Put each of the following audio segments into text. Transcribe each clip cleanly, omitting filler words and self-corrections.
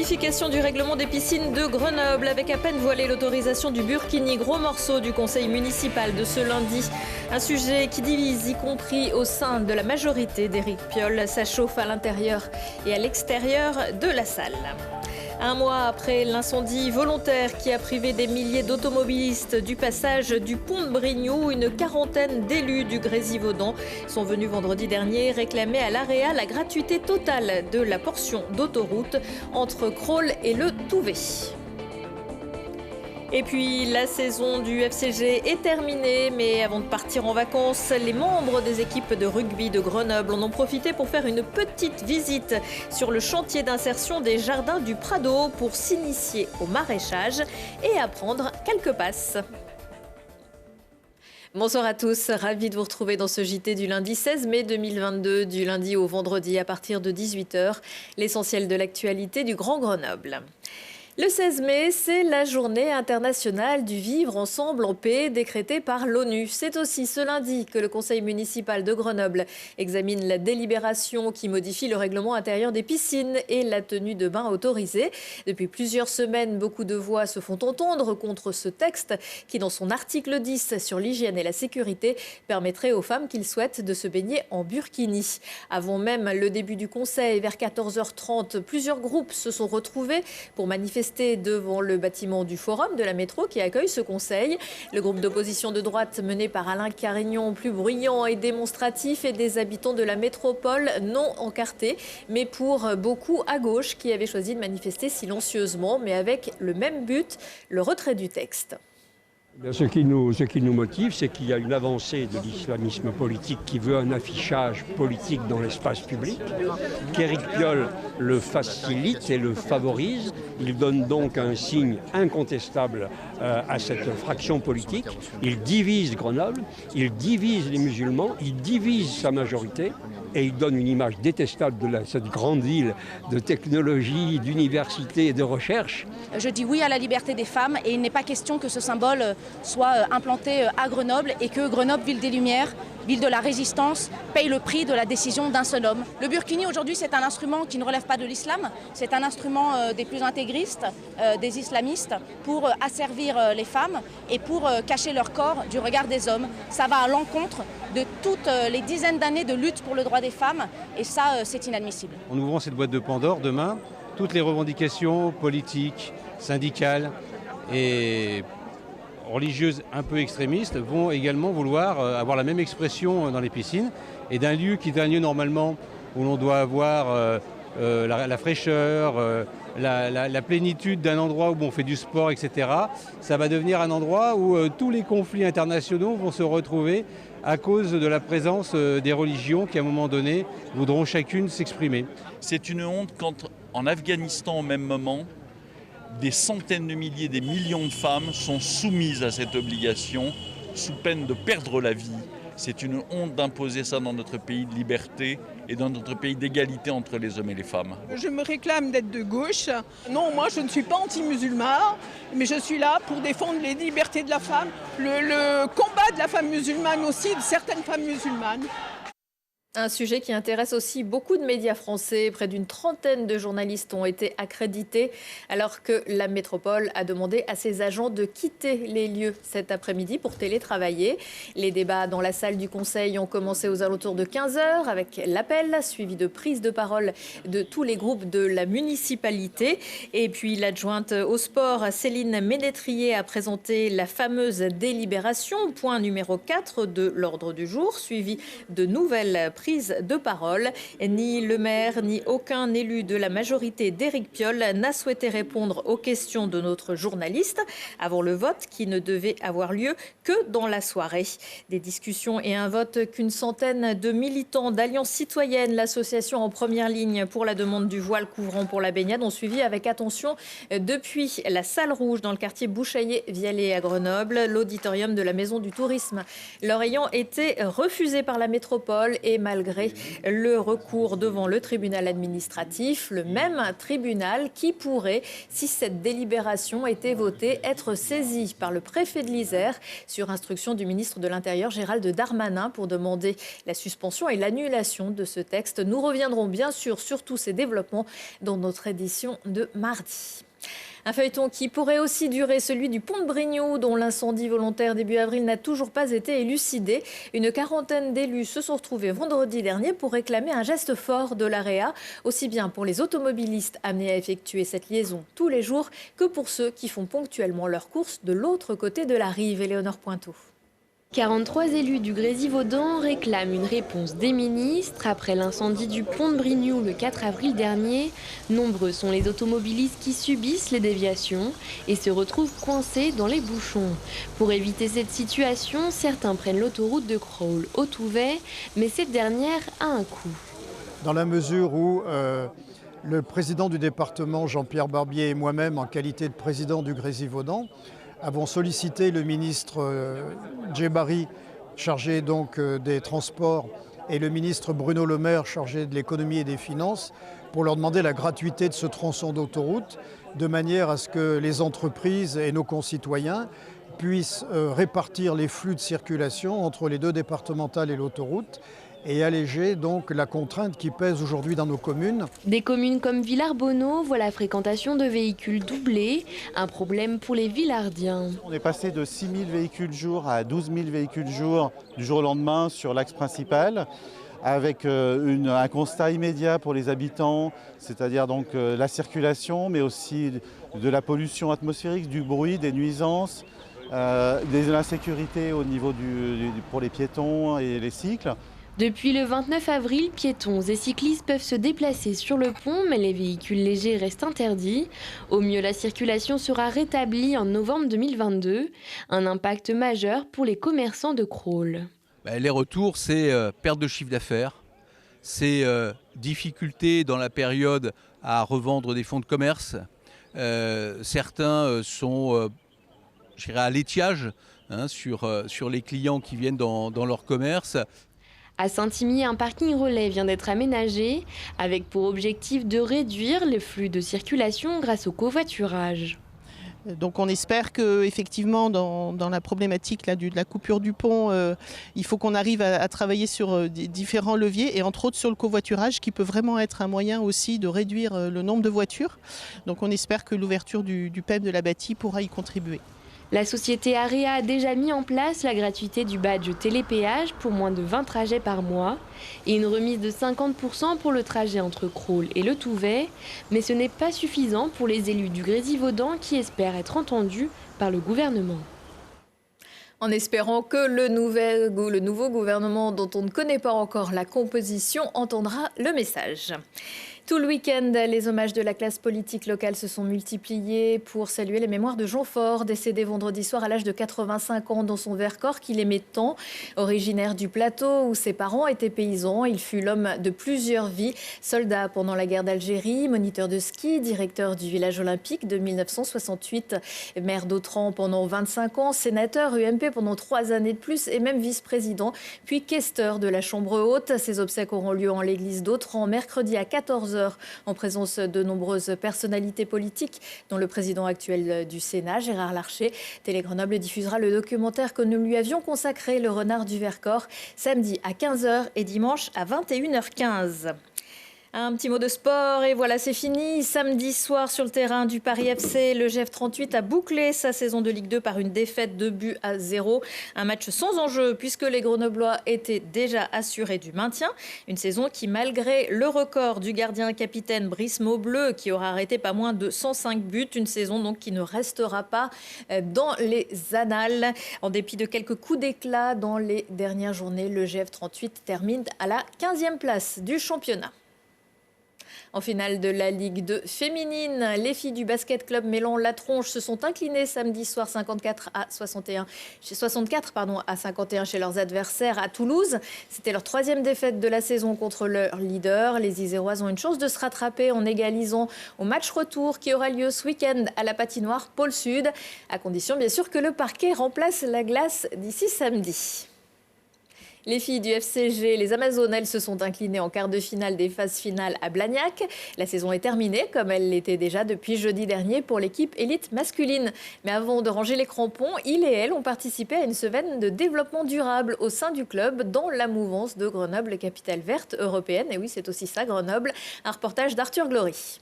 Modification du règlement des piscines de Grenoble. Avec à peine voilée l'autorisation du burkini, gros morceau du conseil municipal de ce lundi. Un sujet qui divise, y compris au sein de la majorité d'Éric Piolle. Ça chauffe à l'intérieur et à l'extérieur de la salle. Un mois après l'incendie volontaire qui a privé des milliers d'automobilistes du passage du pont de Brignoux, une quarantaine d'élus du Grésivaudan sont venus vendredi dernier réclamer à l'AREA la gratuité totale de la portion d'autoroute entre Crolles et le Touvet. Et puis la saison du FCG est terminée, mais avant de partir en vacances, les membres des équipes de rugby de Grenoble en ont profité pour faire une petite visite sur le chantier d'insertion des jardins du Prado pour s'initier au maraîchage et apprendre quelques passes. Bonsoir à tous, ravi de vous retrouver dans ce JT du lundi 16 mai 2022, du lundi au vendredi à partir de 18h, l'essentiel de l'actualité du Grand Grenoble. Le 16 mai, c'est la journée internationale du vivre ensemble en paix décrétée par l'ONU. C'est aussi ce lundi que le conseil municipal de Grenoble examine la délibération qui modifie le règlement intérieur des piscines et la tenue de bain autorisée. Depuis plusieurs semaines, beaucoup de voix se font entendre contre ce texte qui, dans son article 10 sur l'hygiène et la sécurité, permettrait aux femmes qui le souhaitent de se baigner en burkini. Avant même le début du conseil, vers 14h30, plusieurs groupes se sont retrouvés pour manifester devant le bâtiment du Forum de la métro qui accueille ce conseil. Le groupe d'opposition de droite mené par Alain Carignon, plus bruyant et démonstratif, et des habitants de la métropole non encartés, mais pour beaucoup à gauche qui avaient choisi de manifester silencieusement, mais avec le même but, le retrait du texte. Ce qui nous motive, c'est qu'il y a une avancée de l'islamisme politique qui veut un affichage politique dans l'espace public, qu'Éric Piolle le facilite et le favorise. Il donne donc un signe incontestable à cette fraction politique. Il divise Grenoble, il divise les musulmans, il divise sa majorité. Et il donne une image détestable de cette grande ville de technologie, d'université et de recherche. Je dis oui à la liberté des femmes et il n'est pas question que ce symbole soit implanté à Grenoble et que Grenoble, ville des Lumières, ville de la résistance, paye le prix de la décision d'un seul homme. Le burkini aujourd'hui c'est un instrument qui ne relève pas de l'islam, c'est un instrument des plus intégristes, des islamistes, pour asservir les femmes et pour cacher leur corps du regard des hommes. Ça va à l'encontre de toutes les dizaines d'années de lutte pour le droit des femmes et ça c'est inadmissible. En ouvrant cette boîte de Pandore demain, toutes les revendications politiques, syndicales et religieuses un peu extrémistes vont également vouloir avoir la même expression dans les piscines et d'un lieu qui est un lieu normalement où l'on doit avoir la fraîcheur, la plénitude d'un endroit où on fait du sport, etc. Ça va devenir un endroit où tous les conflits internationaux vont se retrouver à cause de la présence des religions qui, à un moment donné, voudront chacune s'exprimer. C'est une honte quand, en Afghanistan, au même moment, des centaines de milliers, des millions de femmes sont soumises à cette obligation sous peine de perdre la vie. C'est une honte d'imposer ça dans notre pays de liberté et dans notre pays d'égalité entre les hommes et les femmes. Je me réclame d'être de gauche. Non, moi je ne suis pas anti-musulman, mais je suis là pour défendre les libertés de la femme, le combat de la femme musulmane aussi, de certaines femmes musulmanes. Un sujet qui intéresse aussi beaucoup de médias français. Près d'une trentaine de journalistes ont été accrédités alors que la métropole a demandé à ses agents de quitter les lieux cet après-midi pour télétravailler. Les débats dans la salle du Conseil ont commencé aux alentours de 15h avec l'appel suivi de prise de parole de tous les groupes de la municipalité. Et puis l'adjointe au sport, Céline Ménétrier, a présenté la fameuse délibération, point numéro 4 de l'ordre du jour, suivi de nouvelles prises de parole. Ni le maire, ni aucun élu de la majorité d'Éric Piolle n'a souhaité répondre aux questions de notre journaliste avant le vote qui ne devait avoir lieu que dans la soirée. Des discussions et un vote qu'une centaine de militants d'Alliance citoyenne, l'association en première ligne pour la demande du voile couvrant pour la baignade, ont suivi avec attention depuis la salle rouge dans le quartier Bouchaillé-Vialet à Grenoble, l'auditorium de la Maison du Tourisme leur ayant été refusé par la métropole et malheureusement malgré le recours devant le tribunal administratif, le même tribunal qui pourrait, si cette délibération était votée, être saisi par le préfet de l'Isère sur instruction du ministre de l'Intérieur Gérald Darmanin pour demander la suspension et l'annulation de ce texte. Nous reviendrons bien sûr sur tous ces développements dans notre édition de mardi. Un feuilleton qui pourrait aussi durer, celui du pont de Brignoud, dont l'incendie volontaire début avril n'a toujours pas été élucidé. Une quarantaine d'élus se sont retrouvés vendredi dernier pour réclamer un geste fort de l'AREA, aussi bien pour les automobilistes amenés à effectuer cette liaison tous les jours que pour ceux qui font ponctuellement leurs courses de l'autre côté de la rive. Éléonore Pointeau. 43 élus du Grésivaudan réclament une réponse des ministres. Après l'incendie du pont de Brignoud le 4 avril dernier, nombreux sont les automobilistes qui subissent les déviations et se retrouvent coincés dans les bouchons. Pour éviter cette situation, certains prennent l'autoroute de Crolles au Touvet, mais cette dernière a un coût. Dans la mesure où le président du département, Jean-Pierre Barbier, et moi-même, en qualité de président du Grésivaudan, avons sollicité le ministre Djebari, chargé donc des transports, et le ministre Bruno Le Maire, chargé de l'économie et des finances, pour leur demander la gratuité de ce tronçon d'autoroute, de manière à ce que les entreprises et nos concitoyens puissent répartir les flux de circulation entre les deux départementales et l'autoroute, et alléger donc la contrainte qui pèse aujourd'hui dans nos communes. Des communes comme Villars-Bonneau voient la fréquentation de véhicules doubler, un problème pour les Villardiens. On est passé de 6 000 véhicules jour à 12 000 véhicules jour du jour au lendemain sur l'axe principal, avec un constat immédiat pour les habitants, c'est-à-dire donc la circulation, mais aussi de la pollution atmosphérique, du bruit, des nuisances, de l'insécurité au niveau pour les piétons et les cycles. Depuis le 29 avril, piétons et cyclistes peuvent se déplacer sur le pont, mais les véhicules légers restent interdits. Au mieux, la circulation sera rétablie en novembre 2022. Un impact majeur pour les commerçants de Crolles. Les retours, c'est perte de chiffre d'affaires, c'est difficulté dans la période à revendre des fonds de commerce. Certains sont à l'étiage sur les clients qui viennent dans leur commerce. À Saint-Imier, un parking relais vient d'être aménagé avec pour objectif de réduire les flux de circulation grâce au covoiturage. Donc on espère qu'effectivement dans la problématique là, de la coupure du pont, il faut qu'on arrive à travailler sur différents leviers et entre autres sur le covoiturage qui peut vraiment être un moyen aussi de réduire le nombre de voitures. Donc on espère que l'ouverture du PEP de la Bâtie pourra y contribuer. La société AREA a déjà mis en place la gratuité du badge télépéage pour moins de 20 trajets par mois et une remise de 50% pour le trajet entre Crolles et le Touvet. Mais ce n'est pas suffisant pour les élus du Grésivaudan qui espèrent être entendus par le gouvernement. En espérant que le nouveau gouvernement, dont on ne connaît pas encore la composition, entendra le message. Tout le week-end, les hommages de la classe politique locale se sont multipliés pour saluer les mémoires de Jean Faure, décédé vendredi soir à l'âge de 85 ans dans son Vercors qu'il aimait tant. Originaire du plateau où ses parents étaient paysans, il fut l'homme de plusieurs vies. Soldat pendant la guerre d'Algérie, moniteur de ski, directeur du village olympique de 1968, maire d'Autran pendant 25 ans, sénateur UMP pendant 3 années de plus et même vice-président, puis questeur de la Chambre haute. Ses obsèques auront lieu en l'église d'Autran mercredi à 14h. En présence de nombreuses personnalités politiques, dont le président actuel du Sénat, Gérard Larcher. Télé Grenoble diffusera le documentaire que nous lui avions consacré, Le Renard du Vercors, samedi à 15h et dimanche à 21h15. Un petit mot de sport et voilà, c'est fini. Samedi soir sur le terrain du Paris FC, le GF38 a bouclé sa saison de Ligue 2 par une défaite 2-0. Un match sans enjeu puisque les Grenoblois étaient déjà assurés du maintien. Une saison qui, malgré le record du gardien capitaine Brice Maubleu, qui aura arrêté pas moins de 105 buts, une saison donc qui ne restera pas dans les annales. En dépit de quelques coups d'éclat dans les dernières journées, le GF38 termine à la 15e place du championnat. En finale de la Ligue 2 féminine, les filles du basket club Mélan-La-Tronche se sont inclinées samedi soir 64 à 51 chez leurs adversaires à Toulouse. C'était leur 3e défaite de la saison contre leur leader. Les Iséroises ont une chance de se rattraper en égalisant au match retour qui aura lieu ce week-end à la patinoire Pôle Sud, à condition bien sûr que le parquet remplace la glace d'ici samedi. Les filles du FCG, les Amazones, elles se sont inclinées en quart de finale des phases finales à Blagnac. La saison est terminée, comme elle l'était déjà depuis jeudi dernier pour l'équipe élite masculine. Mais avant de ranger les crampons, il et elle ont participé à une semaine de développement durable au sein du club dans la mouvance de Grenoble, capitale verte européenne. Et oui, c'est aussi ça, Grenoble. Un reportage d'Arthur Glory.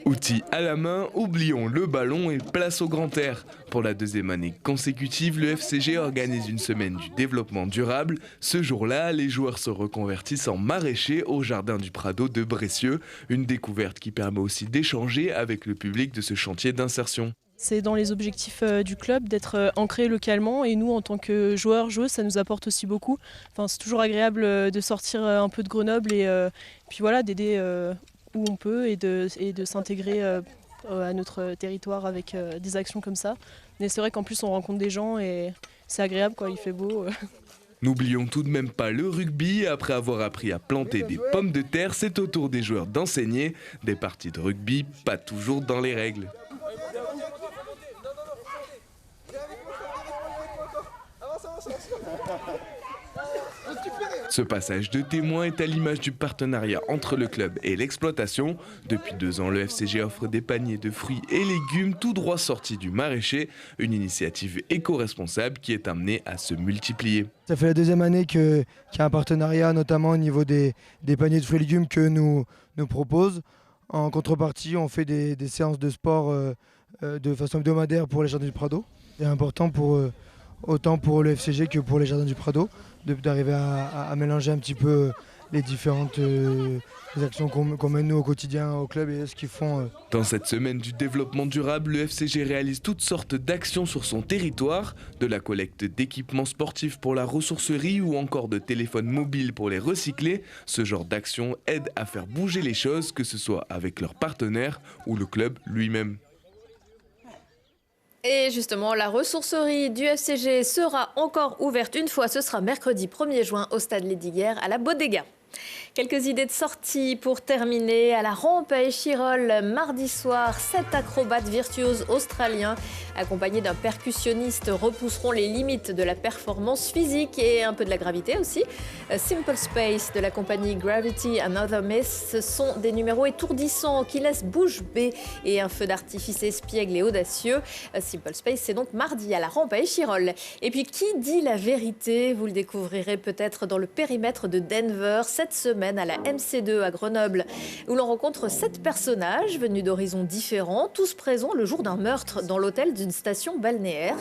Outils à la main, oublions le ballon et place au grand air. Pour la deuxième année consécutive, le FCG organise une semaine du développement durable. Ce jour-là, les joueurs se reconvertissent en maraîchers au jardin du Prado de Bressieux. Une découverte qui permet aussi d'échanger avec le public de ce chantier d'insertion. C'est dans les objectifs du club d'être ancré localement et nous en tant que joueurs, joueuses, ça nous apporte aussi beaucoup. Enfin, c'est toujours agréable de sortir un peu de Grenoble et puis voilà, d'aider où on peut et de s'intégrer à notre territoire avec des actions comme ça. Mais c'est vrai qu'en plus on rencontre des gens et c'est agréable quand il fait beau. N'oublions tout de même pas le rugby. Après avoir appris à planter des pommes de terre, c'est au tour des joueurs d'enseigner. Des parties de rugby, pas toujours dans les règles. Ce passage de témoin est à l'image du partenariat entre le club et l'exploitation. Depuis 2 ans, le FCG offre des paniers de fruits et légumes tout droit sortis du maraîcher. Une initiative éco-responsable qui est amenée à se multiplier. Ça fait la deuxième année qu'il y a un partenariat, notamment au niveau des paniers de fruits et légumes que nous propose. En contrepartie, on fait des séances de sport de façon hebdomadaire pour les jardins du Prado. C'est important autant pour le FCG que pour les jardins du Prado, d'arriver à mélanger un petit peu les différentes actions qu'on mène nous au quotidien au club et ce qu'ils font. Dans cette semaine du développement durable, le FCG réalise toutes sortes d'actions sur son territoire, de la collecte d'équipements sportifs pour la ressourcerie ou encore de téléphones mobiles pour les recycler. Ce genre d'action aide à faire bouger les choses, que ce soit avec leurs partenaires ou le club lui-même. Et justement, la ressourcerie du FCG sera encore ouverte une fois. Ce sera mercredi 1er juin au stade Lesdiguières à la Bodega. Quelques idées de sortie pour terminer. À la rampe à Échirolles, mardi soir, 7 acrobates virtuoses australiens accompagnés d'un percussionniste repousseront les limites de la performance physique et un peu de la gravité aussi. Simple Space de la compagnie Gravity Another Myth, ce sont des numéros étourdissants qui laissent bouche bée et un feu d'artifice espiègle et audacieux. Simple Space, c'est donc mardi à la rampe à Échirolles. Et puis qui dit la vérité, vous le découvrirez peut-être dans le périmètre de Denver cette semaine à la MC2 à Grenoble, où l'on rencontre 7 personnages venus d'horizons différents, tous présents le jour d'un meurtre dans l'hôtel d'une station balnéaire.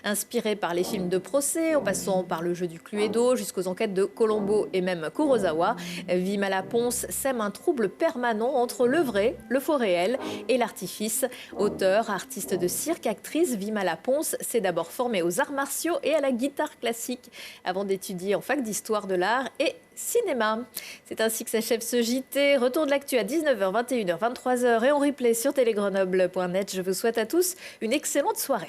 Inspiré par les films de procès, en passant par le jeu du Cluedo jusqu'aux enquêtes de Colombo et même Kurosawa, Vimala Ponce sème un trouble permanent entre le vrai, le faux réel et l'artifice. Auteur, artiste de cirque, actrice, Vimala Ponce s'est d'abord formée aux arts martiaux et à la guitare classique avant d'étudier en fac d'histoire de l'art et cinéma. C'est ainsi que s'achève ce JT. Retour de l'actu à 19h, 21h, 23h et en replay sur télégrenoble.net. Je vous souhaite à tous une excellente soirée.